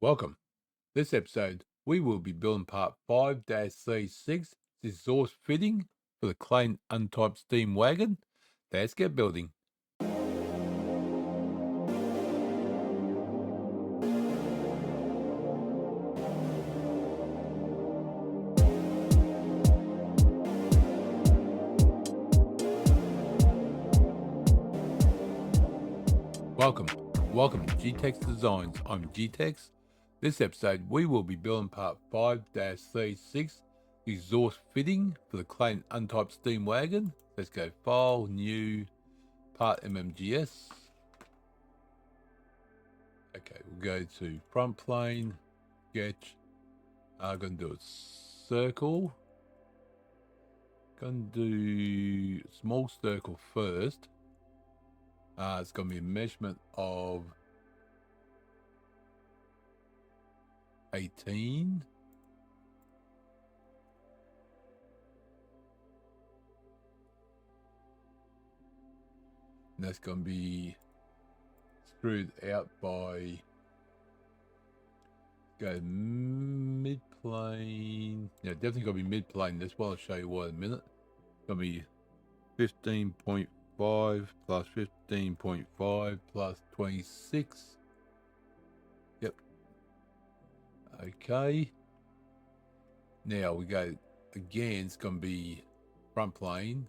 Welcome. This episode, we will be building part 5-36, the exhaust fitting for the Clayton Undertype Steam Wagon. Let's get building. Welcome to G-Tex Designs. I'm G-Tex. This episode, we will be building part 5-36, the exhaust fitting for the Clayton Undertype Steam Wagon. Let's go File, New, Part MMGS. Okay, we'll go to Front Plane, Sketch. I'm going to do a circle. Going to do a small circle first. It's going to be a measurement of 18. And that's going to be screwed out by, go mid-plane. Yeah, definitely going to be mid-plane. That's why I'll show you why in a minute. It's going to be 15.5 plus 15.5 plus 26. Yep. Okay. Now we go again. It's going to be front plane,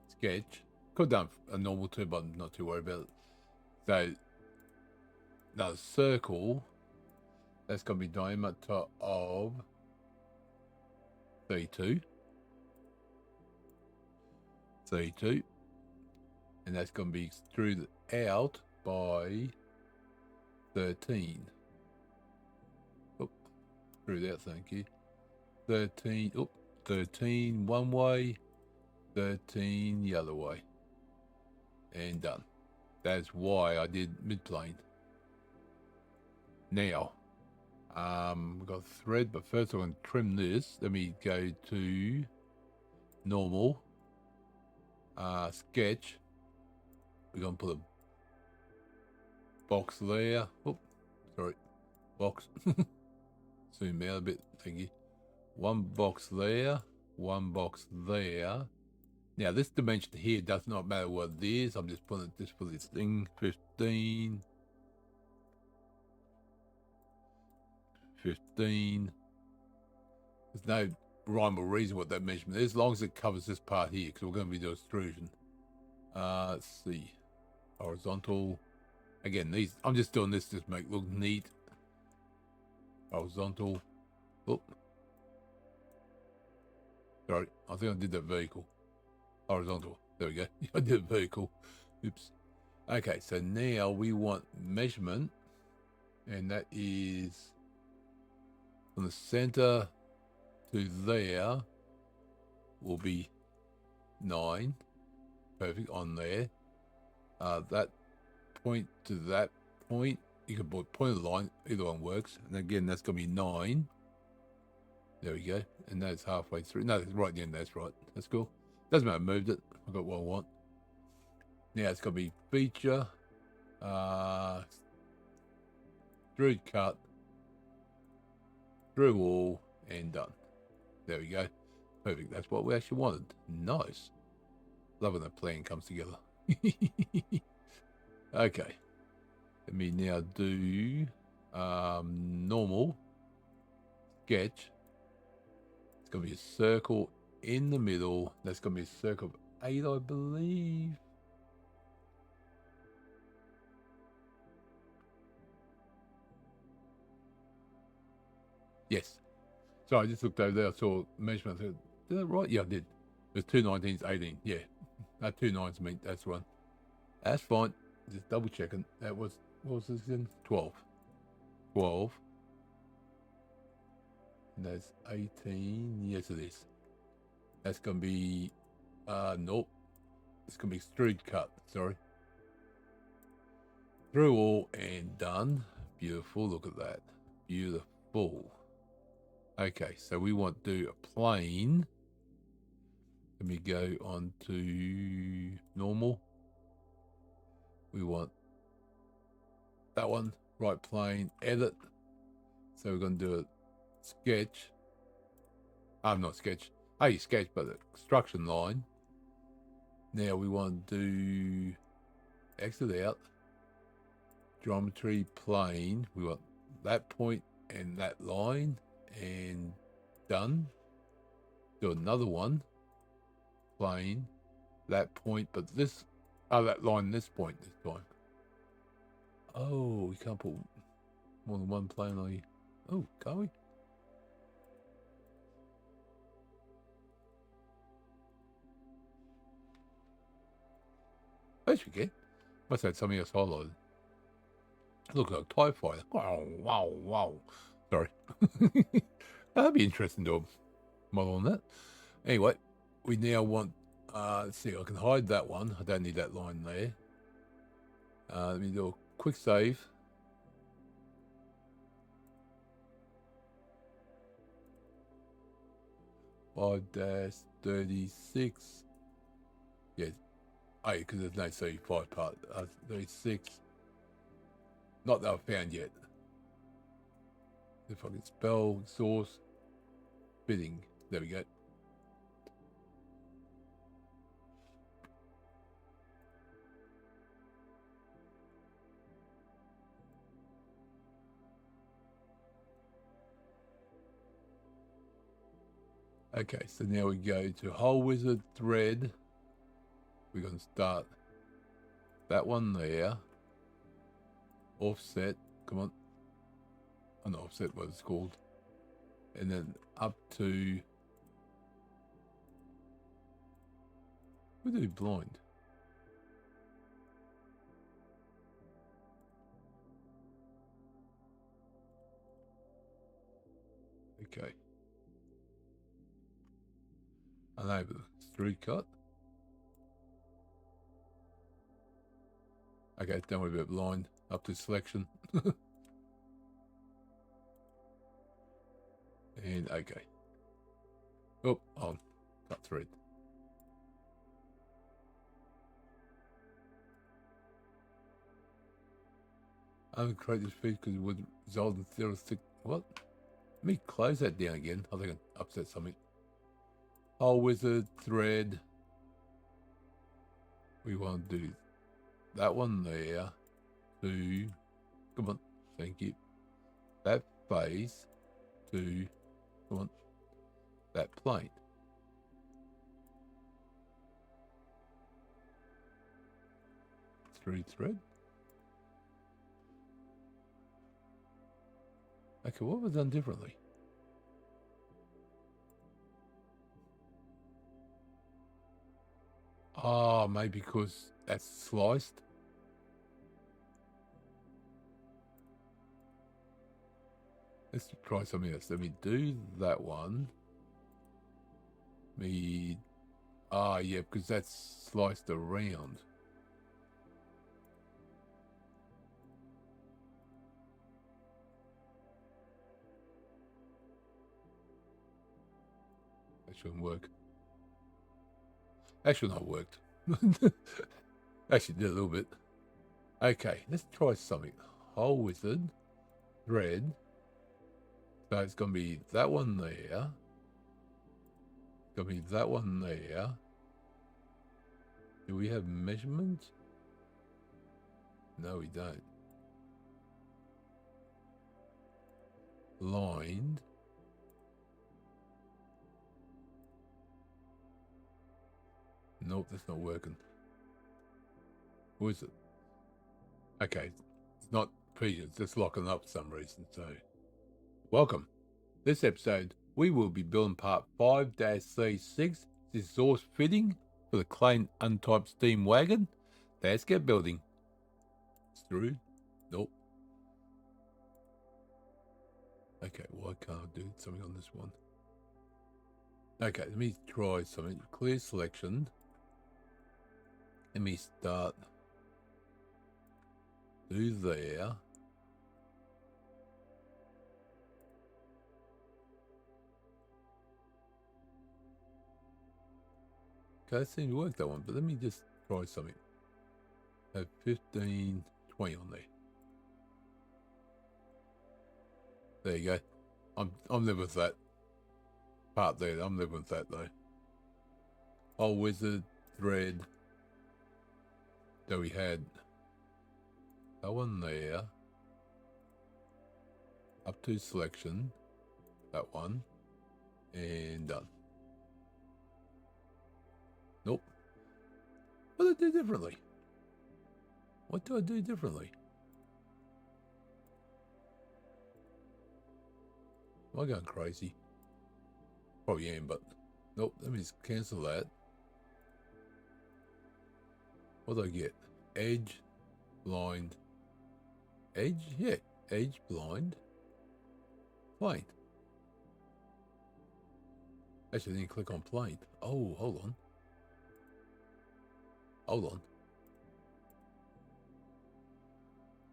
sketch. Could have done a normal too, but I'm not too worried about it. So now circle. That's going to be diameter of 32. 32. And that's going to be extruded out by 13. Oh, extruded out, thank you. 13, 13 one way, 13 the other way. And done. That's why I did mid-plane. Now, we've got thread, but first I'm going to trim this. Let me go to normal, sketch. We're going to put a box there. Oh, sorry, box. Zoom out a bit, thank you. One box there, one box there. Now this dimension here does not matter what it is. I'm just putting it just for this thing. 15. 15. There's no rhyme or reason what that measurement is, as long as it covers this part here, because we're going to be doing extrusion. Let's see. Horizontal. Again, these, I'm just doing this to make it look neat. Horizontal. Oh. Sorry, I think I did that vertical. Horizontal. There we go. I did it vertical. Oops. Okay, so now we want measurement, and that is from the center to there will be 9. Perfect on there. That point to that point, you can put point of the line, either one works. And again, that's going to be 9. There we go. And that's halfway through. No, it's right at the end. That's right. That's cool. Doesn't matter, I moved it. I got what I want. Now it's going to be feature, through cut, through all, and done. There we go. Perfect. That's what we actually wanted. Nice. Love when the plan comes together. Okay. Let me now do normal, sketch. It's going to be a circle in the middle. That's going to be a circle of 8, I believe. Yes. So I just looked over there. I saw measurement. I said, did I right? Yeah, I did. There's 2 19s, 18. Yeah. 2 9s mean that's one. That's fine. Just double checking. That was, what was this again? 12. 12. And that's 18. Yes, it is. That's going to be, nope. It's going to be extrude cut. Sorry. Through all and done. Beautiful. Look at that. Beautiful. Okay, so we want to do a plane. Let me go on to normal. We want that one, right plane, edit, So we're going to do a sketch. Not sketch. Sketch, but the construction line. Now we want to do exit out. Geometry plane. We want that point and that line, and done. Do another one. Plane. That point, but this. That line, this point this time. Oh, we can't put more than one plane on here. Oh, can't we? I guess we can. Must have had something else highlighted. Look like TIE fighter. Wow, wow, wow. Sorry. That'd be interesting to model on that. Anyway, we now want, let's see, I can hide that one. I don't need that line there. Let me do a quick save. -36. Yeah. Oh, because there's no C5 part. 36. Not that I've found yet. If I can spell source fitting. There we go. Okay, so now we go to Hole Wizard thread. We're going to start that one there. Offset, come on. Oh, no, offset, what it's called. And then up to. Where did it blind? Okay. Enable extrude cut. Okay, don't worry about blind. Up to selection. And okay. Oh, on. Cut thread. I would create this feed because it would result in theoretic. What? Let me close that down again. I think I upset something. Hole Wizard thread. We want to do that one there. To come on, thank you. That face to come on. That plane. Through thread. Okay, what was done differently? Oh, maybe because that's sliced. Let's try something else. Let me do that one. Yeah, because that's sliced around. That shouldn't work. Actually, not worked. Actually, did a little bit. Okay, let's try something. Hole Wizard thread. So it's going to be that one there. It's going to be that one there. Do we have measurements? No, we don't. Lined. Nope, that's not working. What is it? Okay, it's not previous, it's just locking up for some reason. So, welcome. This episode, we will be building part 5-C6, the exhaust fitting for the Clayton Undertype Steam Wagon. Let's get building. Through? Nope. Okay, why can't I do something on this one? Okay, let me try something. Clear selection. Let me start. Do there. Okay, that seemed to work, that one, but let me just try something. Have 15, 20 on there. There you go. I'm living with that part there. I'm living with that though. Oh, wizard thread. So we had that one there. Up to selection. That one. And done. Nope. What do I do differently? What do I do differently? Am I going crazy? Probably am, but nope. Let me just cancel that. What do I get? Edge, blind. Edge? Yeah. Edge, blind. Plane. Actually, I didn't click on plane. Oh, hold on. Hold on.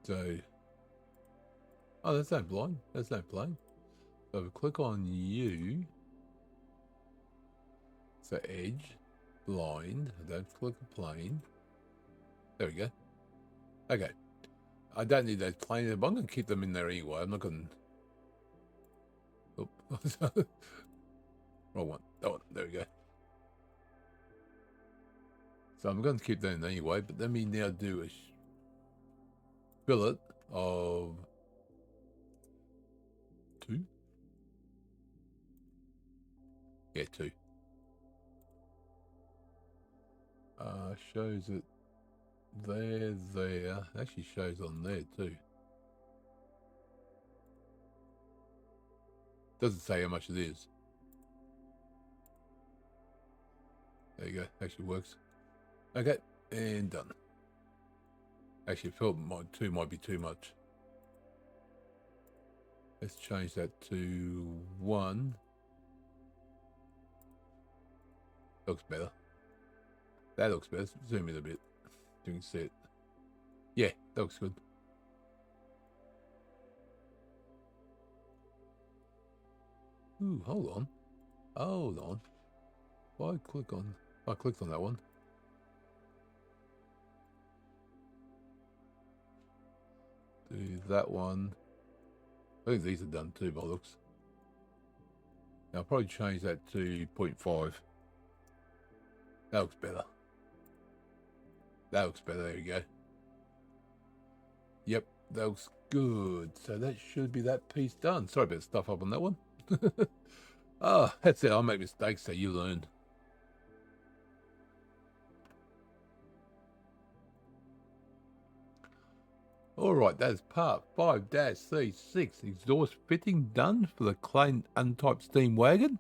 So, oh, that's not blind. That's not plane. So if I click on you, so edge, blind. I don't click a plane. There we go. Okay. I don't need those planes. I'm going to keep them in there anyway. I'm not going to... Oh. Wrong one. That one. There we go. So I'm going to keep that in anyway, but let me now do a fillet of 2. Yeah, 2. Shows it there. Actually shows on there too. Doesn't say how much it is. There you go. Actually works. Okay, and done. Actually, I felt 2 might be too much. Let's change that to 1. Looks better. That looks better. Zoom in a bit so you can see it. Yeah, that looks good. Ooh, hold on. Hold on. If I clicked on that one. Do that one. I think these are done too, by looks. Now I'll probably change that to 0.5. That looks better. That looks better. There we go. Yep, that looks good. So that should be that piece done. Sorry about the stuff up on that one. Oh, that's it. I'll make mistakes so you learn. Alright, that's part 5-C6 exhaust fitting done for the Clayton Undertype Steam Wagon.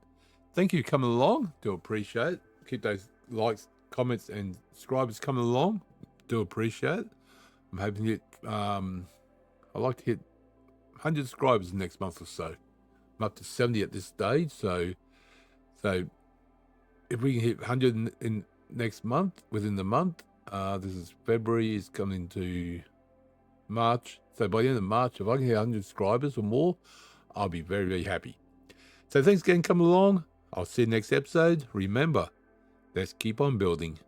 Thank you for coming along. Do appreciate it. Keep those likes, comments, and subscribers coming along. Do appreciate it. I'm hoping to hit, I'd like to hit 100 subscribers next month or so. I'm up to 70 at this stage, so if we can hit 100 in next month, within the month, this is February, is coming to March. So by the end of March, if I can hit 100 subscribers or more, I'll be very, very happy. So thanks again for coming along. I'll see you next episode. Remember, let's keep on building.